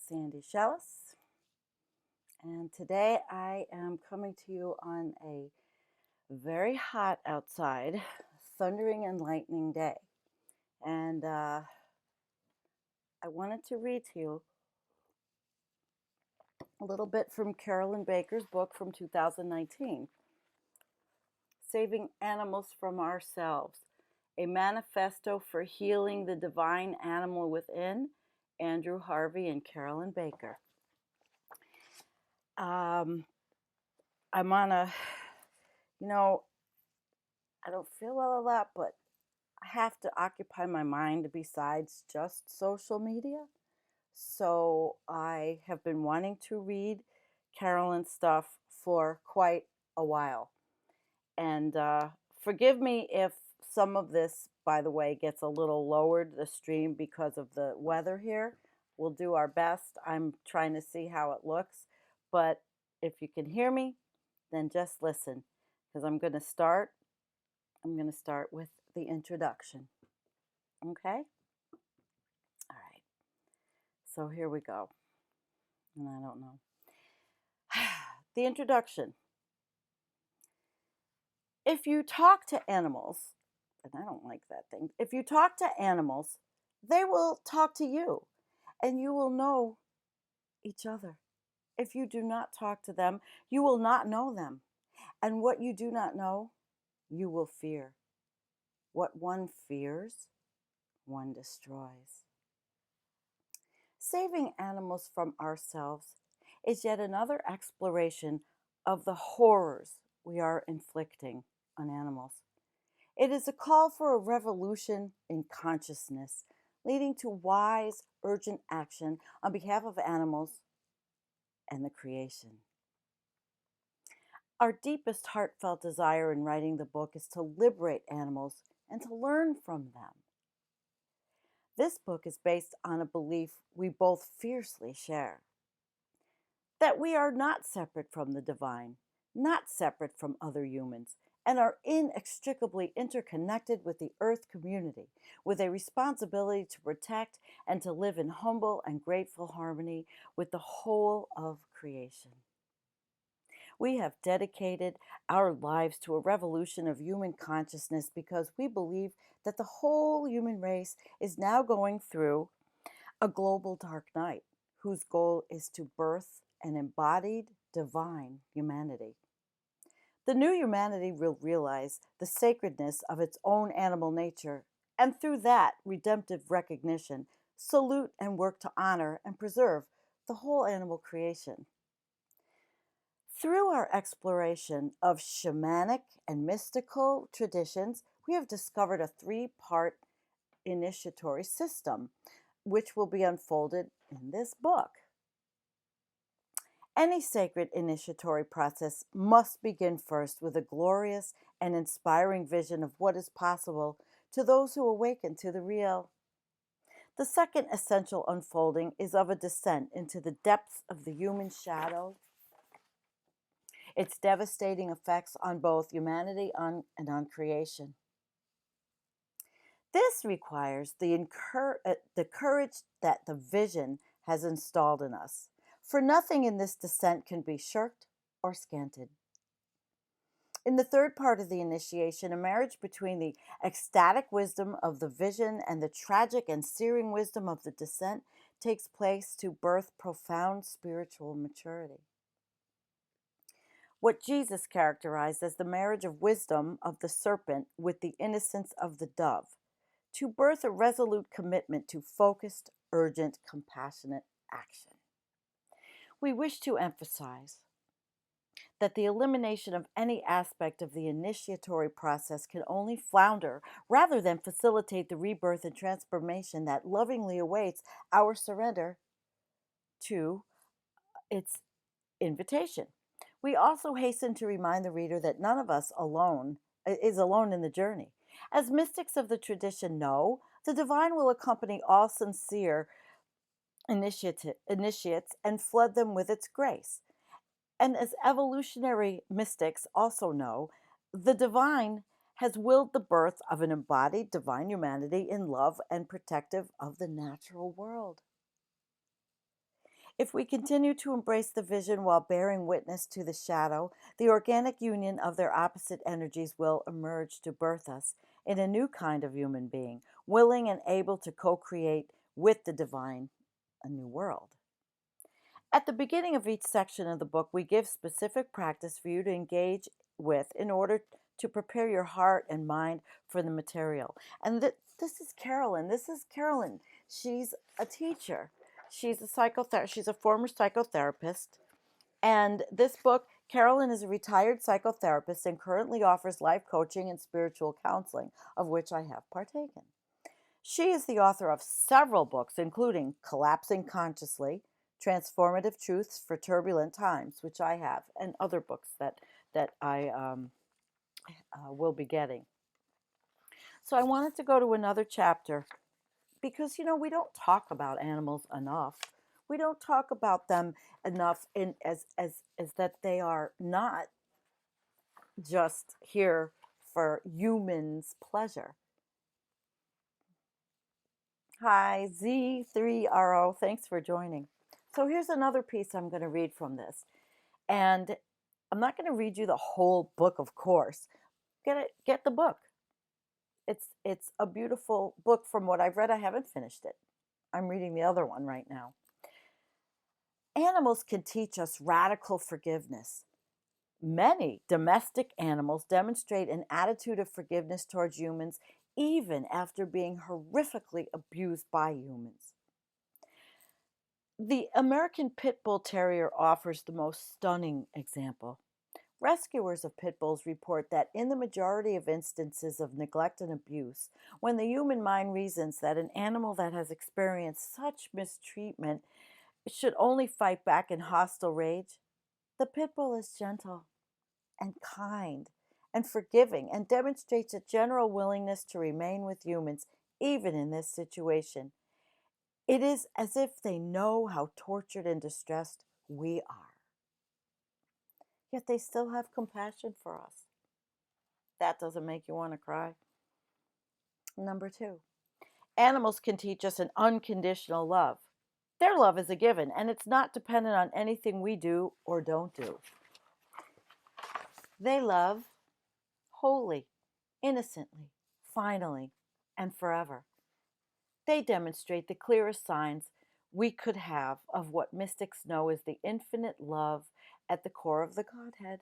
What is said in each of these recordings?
Sandy Shellis, and today I am coming to you on a very hot outside, thundering and lightning day. And I wanted to read to you a little bit from Carolyn Baker's book from 2019, Saving Animals from Ourselves, a Manifesto for Healing the Divine Animal Within, Andrew Harvey and Carolyn Baker. I'm on a, I don't feel well a lot, but I have to occupy my mind besides just social media. So I have been wanting to read Carolyn's stuff for quite a while. And forgive me if some of this, by the way, gets a little lowered, the stream, because of the weather here. We'll do our best. I'm trying to see how it looks. But if you can hear me, then just listen, because I'm going to start with the introduction. Okay? All right. So here we go. And I don't know. The introduction. If you talk to animals, and I don't like that thing, if you talk to animals, they will talk to you, and you will know each other. If you do not talk to them, you will not know them. And what you do not know, you will fear. What one fears, one destroys. Saving animals from ourselves is yet another exploration of the horrors we are inflicting on animals. It is a call for a revolution in consciousness, leading to wise, urgent action on behalf of animals and the creation. Our deepest heartfelt desire in writing the book is to liberate animals and to learn from them. This book is based on a belief we both fiercely share, that we are not separate from the divine, not separate from other humans, and are inextricably interconnected with the earth community, with a responsibility to protect and to live in humble and grateful harmony with the whole of creation. We have dedicated our lives to a revolution of human consciousness because we believe that the whole human race is now going through a global dark night, whose goal is to birth an embodied divine humanity. The new humanity will realize the sacredness of its own animal nature, and through that redemptive recognition, salute and work to honor and preserve the whole animal creation. Through our exploration of shamanic and mystical traditions, we have discovered a three-part initiatory system, which will be unfolded in this book. Any sacred initiatory process must begin first with a glorious and inspiring vision of what is possible to those who awaken to the real. The second essential unfolding is of a descent into the depths of the human shadow, its devastating effects on both humanity and on creation. This requires the courage that the vision has installed in us, for nothing in this descent can be shirked or scanted. In the third part of the initiation, a marriage between the ecstatic wisdom of the vision and the tragic and searing wisdom of the descent takes place to birth profound spiritual maturity. What Jesus characterized as the marriage of wisdom of the serpent with the innocence of the dove, to birth a resolute commitment to focused, urgent, compassionate action. We wish to emphasize that the elimination of any aspect of the initiatory process can only flounder rather than facilitate the rebirth and transformation that lovingly awaits our surrender to its invitation. We also hasten to remind the reader that none of us is alone in the journey. As mystics of the tradition know, the divine will accompany all sincere initiates and flood them with its grace. And as evolutionary mystics also know, the divine has willed the birth of an embodied divine humanity in love and protective of the natural world. If we continue to embrace the vision while bearing witness to the shadow, the organic union of their opposite energies will emerge to birth us in a new kind of human being, willing and able to co create with the divine a new world. At the beginning of each section of the book, we give specific practice for you to engage with in order to prepare your heart and mind for the material. And this is Carolyn. This is Carolyn. She's a teacher. She's a she's a former psychotherapist. And this book, Carolyn is a retired psychotherapist and currently offers life coaching and spiritual counseling, of which I have partaken. She is the author of several books, including Collapsing Consciously, Transformative Truths for Turbulent Times, which I have, and other books that I will be getting. So I wanted to go to another chapter because, we don't talk about animals enough. We don't talk about them enough as that they are not just here for humans' pleasure. Hi, Z3RO. Thanks for joining. So here's another piece I'm going to read from this. And I'm not going to read you the whole book, of course. Get the book. It's a beautiful book from what I've read. I haven't finished it. I'm reading the other one right now. Animals can teach us radical forgiveness. Many domestic animals demonstrate an attitude of forgiveness towards humans even after being horrifically abused by humans. The American Pit Bull Terrier offers the most stunning example. Rescuers of pit bulls report that in the majority of instances of neglect and abuse, when the human mind reasons that an animal that has experienced such mistreatment should only fight back in hostile rage, the pit bull is gentle and kind and forgiving and demonstrates a general willingness to remain with humans even in this situation. It is as if they know how tortured and distressed we are. Yet they still have compassion for us. That doesn't make you want to cry. Number 2, animals can teach us an unconditional love. Their love is a given, and it's not dependent on anything we do or don't do. They love wholly, innocently, finally, and forever. They demonstrate the clearest signs we could have of what mystics know as the infinite love at the core of the Godhead.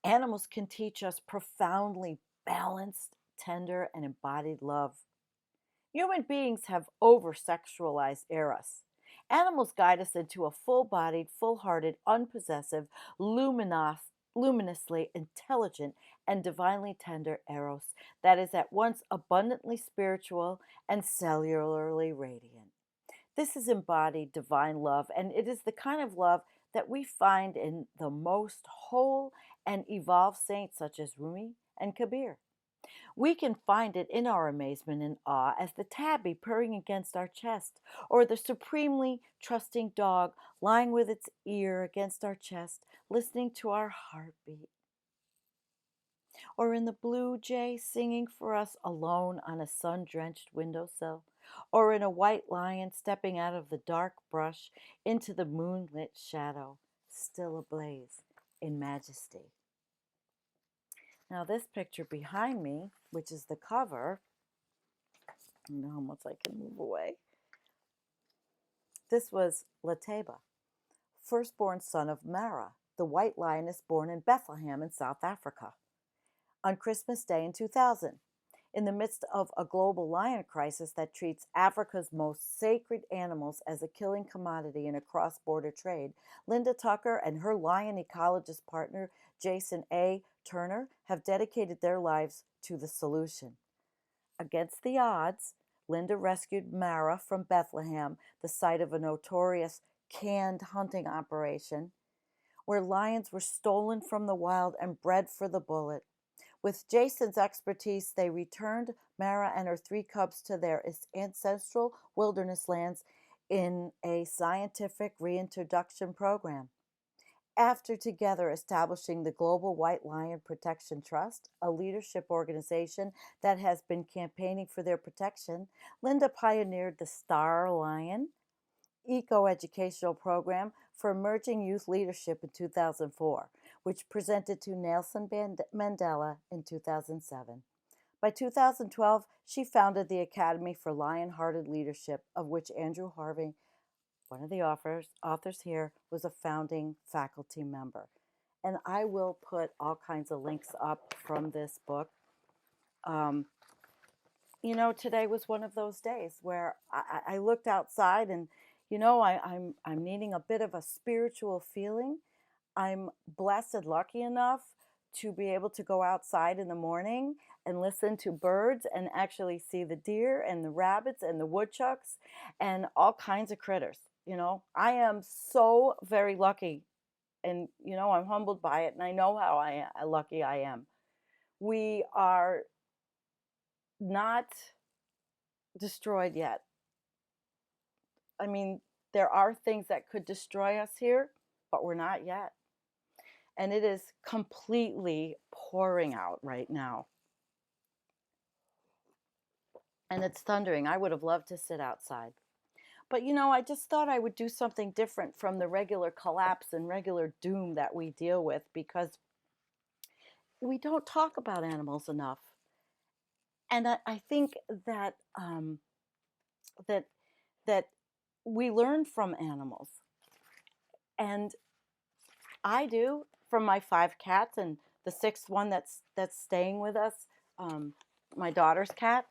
Animals can teach us profoundly balanced, tender, and embodied love. Human beings have over-sexualized eros. Animals guide us into a full-bodied, full-hearted, unpossessive, luminously intelligent, and divinely tender eros that is at once abundantly spiritual and cellularly radiant. This is embodied divine love, and it is the kind of love that we find in the most whole and evolved saints such as Rumi and Kabir. We can find it in our amazement and awe as the tabby purring against our chest, or the supremely trusting dog lying with its ear against our chest, listening to our heartbeat. Or in the blue jay singing for us alone on a sun-drenched windowsill, or in a white lion stepping out of the dark brush into the moonlit shadow, still ablaze in majesty. Now this picture behind me, which is the cover, I don't know how much I can move away. This was Lateba, firstborn son of Mara, the white lioness born in Bethlehem in South Africa, on Christmas Day in 2000. In the midst of a global lion crisis that treats Africa's most sacred animals as a killing commodity in a cross-border trade, Linda Tucker and her lion ecologist partner, Jason A. Turner, have dedicated their lives to the solution. Against the odds, Linda rescued Mara from Bethlehem, the site of a notorious canned hunting operation, where lions were stolen from the wild and bred for the bullet. With Jason's expertise, they returned Mara and her 3 cubs to their ancestral wilderness lands in a scientific reintroduction program. After together establishing the Global White Lion Protection Trust, a leadership organization that has been campaigning for their protection, Linda pioneered the Star Lion eco-educational program for emerging youth leadership in 2004, which presented to Nelson Mandela in 2007. By 2012, she founded the Academy for Lion-Hearted Leadership, of which Andrew Harvey, one of the authors here, was a founding faculty member. And I will put all kinds of links up from this book. You know, today was one of those days where I looked outside and, you know, I'm needing a bit of a spiritual feeling. I'm blessed and lucky enough to be able to go outside in the morning and listen to birds and actually see the deer and the rabbits and the woodchucks and all kinds of critters. You know, I am so very lucky, and, you know, I'm humbled by it, and I know how lucky I am. We are not destroyed yet. I mean, there are things that could destroy us here, but we're not yet. And it is completely pouring out right now. And it's thundering. I would have loved to sit outside. But, you know, I just thought I would do something different from the regular collapse and regular doom that we deal with, because we don't talk about animals enough. And I think that that we learn from animals. And I do, from my 5 cats, and the 6th one that's staying with us, my daughter's cat.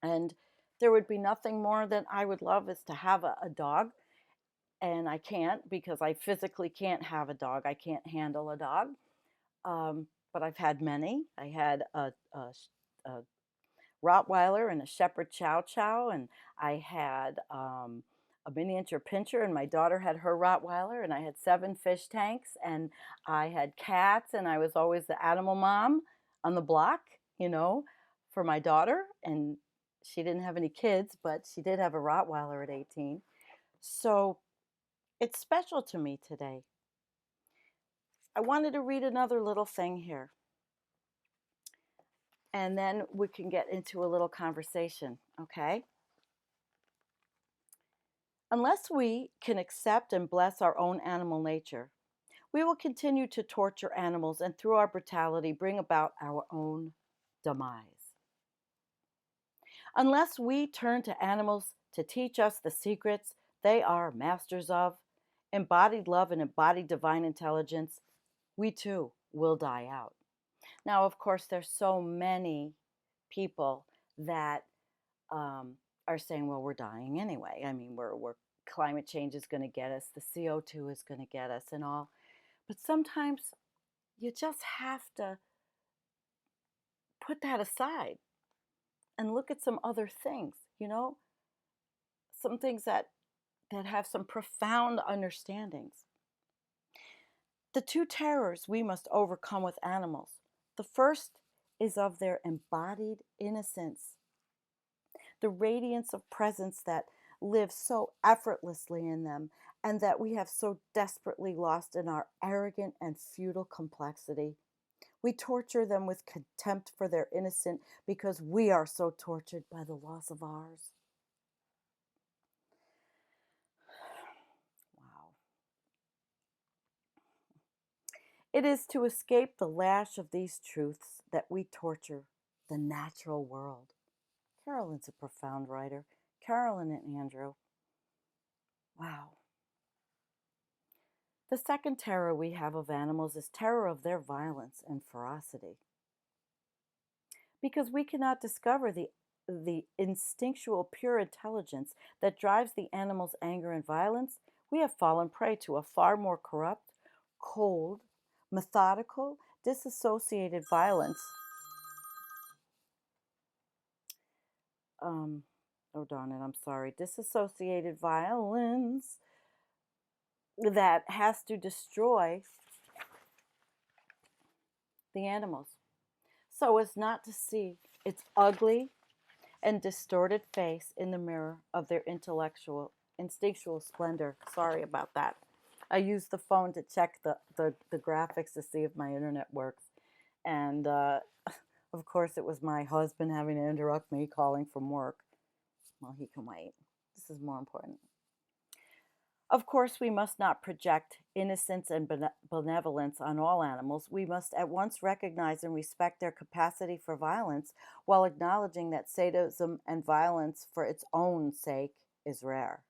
And there would be nothing more that I would love is to have a dog. And I can't, because I physically can't have a dog. I can't handle a dog. But I've had many. I had a Rottweiler and a Shepherd Chow Chow, and I had a miniature pincher, and my daughter had her Rottweiler, and I had 7 fish tanks, and I had cats, and I was always the animal mom on the block, you know, for my daughter. And she didn't have any kids, but she did have a Rottweiler at 18. So it's special to me today. I wanted to read another little thing here, and then we can get into a little conversation, okay? Unless we can accept and bless our own animal nature, we will continue to torture animals and through our brutality bring about our own demise. Unless we turn to animals to teach us the secrets they are masters of, embodied love and embodied divine intelligence, we too will die out. Now, of course, there's so many people that are saying, well, we're dying anyway. I mean, we're climate change is going to get us, the CO2 is going to get us and all. But sometimes you just have to put that aside and look at some other things, you know, some things that have some profound understandings. The 2 terrors we must overcome with animals. The first is of their embodied innocence, the radiance of presence that lives so effortlessly in them, and that we have so desperately lost in our arrogant and futile complexity. We torture them with contempt for their innocence because we are so tortured by the loss of ours. Wow. It is to escape the lash of these truths that we torture the natural world. Carolyn's a profound writer. Carolyn and Andrew. Wow. The second terror we have of animals is terror of their violence and ferocity. Because we cannot discover the instinctual pure intelligence that drives the animal's anger and violence, we have fallen prey to a far more corrupt, cold, methodical, disassociated violence. Oh darn it, I'm sorry. Disassociated violence that has to destroy the animals so as not to see its ugly and distorted face in the mirror of their instinctual splendor. Sorry about that. I used the phone to check the graphics to see if my internet works. And of course, it was my husband having to interrupt me calling from work. Well, he can wait. This is more important. Of course, we must not project innocence and benevolence on all animals. We must at once recognize and respect their capacity for violence while acknowledging that sadism and violence for its own sake is rare.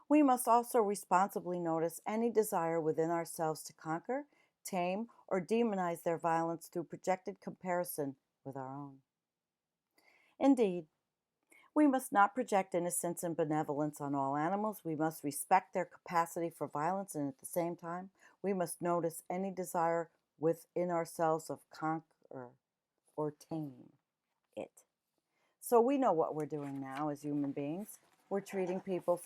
We must also responsibly notice any desire within ourselves to conquer, tame, or demonize their violence through projected comparison with our own. Indeed, we must not project innocence and benevolence on all animals. We must respect their capacity for violence, and at the same time, we must notice any desire within ourselves of conquer or tame it. So we know what we're doing now as human beings. We're treating people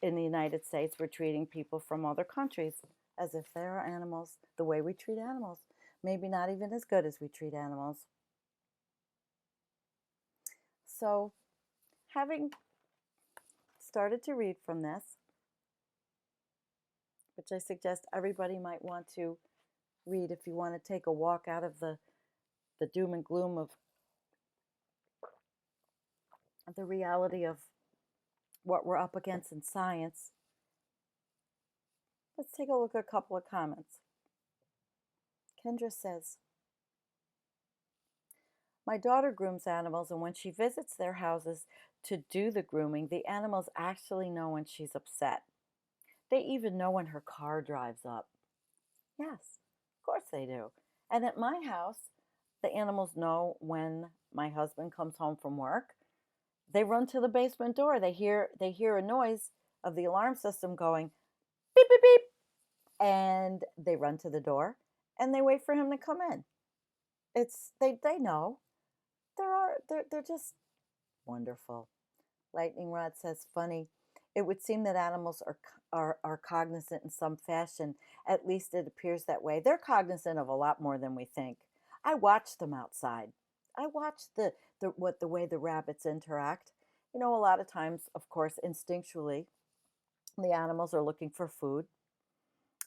in the United States, we're treating people from other countries as if they are animals, the way we treat animals. Maybe not even as good as we treat animals. So, having started to read from this, which I suggest everybody might want to read if you want to take a walk out of the doom and gloom of the reality of what we're up against in science. Let's take a look at a couple of comments. Kendra says, my daughter grooms animals, and when she visits their houses to do the grooming, the animals actually know when she's upset. They even know when her car drives up. Yes, of course they do. And at my house, the animals know when my husband comes home from work. They run to the basement door. They hear a noise of the alarm system going beep, beep, beep. And they run to the door and they wait for him to come in. They know. They're just wonderful. Lightning Rod says, funny. It would seem that animals are cognizant in some fashion. At least it appears that way. They're cognizant of a lot more than we think. I watch them outside. I watch the way the rabbits interact. You know, a lot of times, of course, instinctually, the animals are looking for food.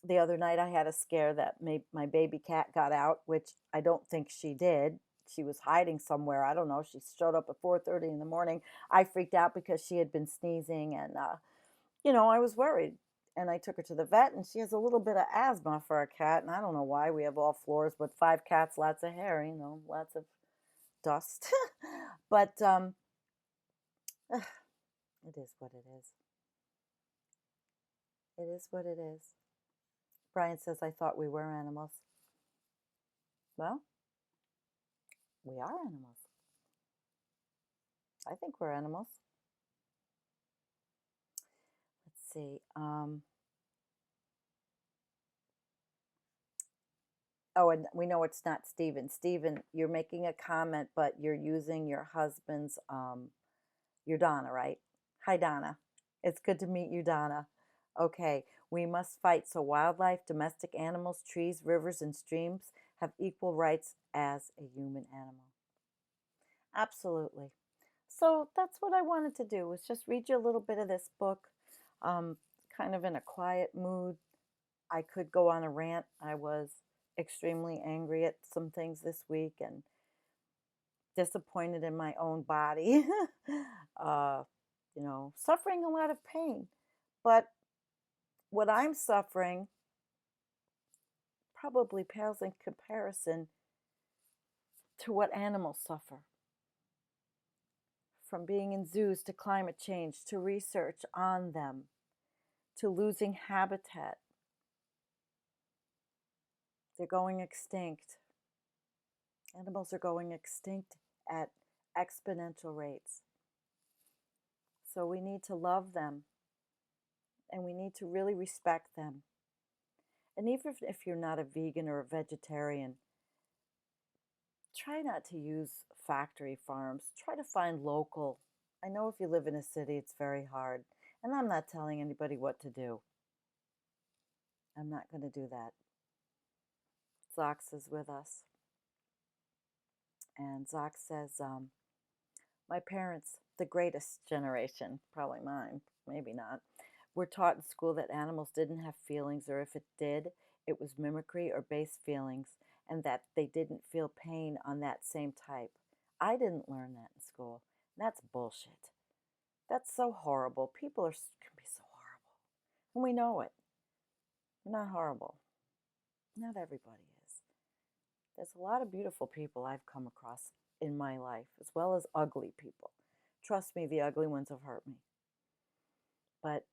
The other night I had a scare that my baby cat got out, which I don't think she did. She was hiding somewhere. I don't know. She showed up at 4:30 in the morning. I freaked out because she had been sneezing, and I was worried. And I took her to the vet, and she has a little bit of asthma for a cat, and I don't know why. We have all floors, but 5 cats, lots of hair, lots of dust. But it is what it is. It is what it is. Brian says, I thought we were animals. Well, we are animals. I think we're animals. Let's see. Oh, and we know it's not Stephen. Stephen, you're making a comment, but you're using your husband's, your Donna, right? Hi, Donna. It's good to meet you, Donna. Okay, we must fight so wildlife, domestic animals, trees, rivers, and streams have equal rights as a human animal. Absolutely. So that's what I wanted to do, was just read you a little bit of this book, kind of in a quiet mood. I could go on a rant. I was extremely angry at some things this week and disappointed in my own body, suffering a lot of pain. But what I'm suffering probably pales in comparison to what animals suffer. From being in zoos to climate change to research on them to losing habitat. They're going extinct. Animals are going extinct at exponential rates. So we need to love them, and we need to really respect them. And even if you're not a vegan or a vegetarian, try not to use factory farms. Try to find local. I know if you live in a city, it's very hard. And I'm not telling anybody what to do. I'm not going to do that. Zox is with us. And Zox says, my parents, the greatest generation, probably mine, maybe not, were taught in school that animals didn't have feelings, or if it did, it was mimicry or base feelings, and that they didn't feel pain on that same type. I didn't learn that in school. That's bullshit. That's so horrible. People can be so And we know it. We're not horrible. Not everybody is. There's a lot of beautiful people I've come across in my life, as well as ugly people. Trust me, the ugly ones have hurt me. But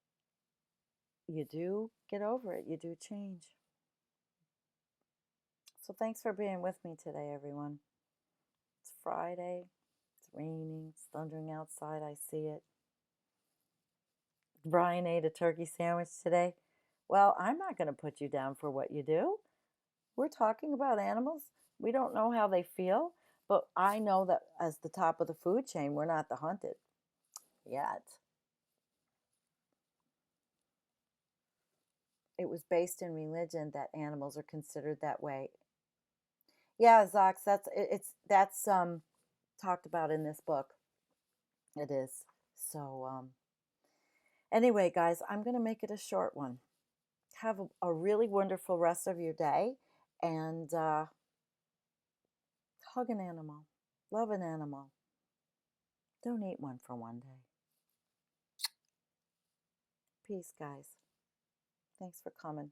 you do get over it. You do change. So thanks for being with me today, everyone. It's Friday. It's raining. It's thundering outside. I see it. Brian ate a turkey sandwich today. Well, I'm not going to put you down for what you do. We're talking about animals. We don't know how they feel, but I know that as the top of the food chain, we're not the hunted yet. It was based in religion that animals are considered that way. Yeah, Zox, that's talked about in this book. It is. So anyway, guys, I'm going to make it a short one. Have a really wonderful rest of your day, and hug an animal, love an animal. Don't eat one for one day. Peace, guys. Thanks for coming.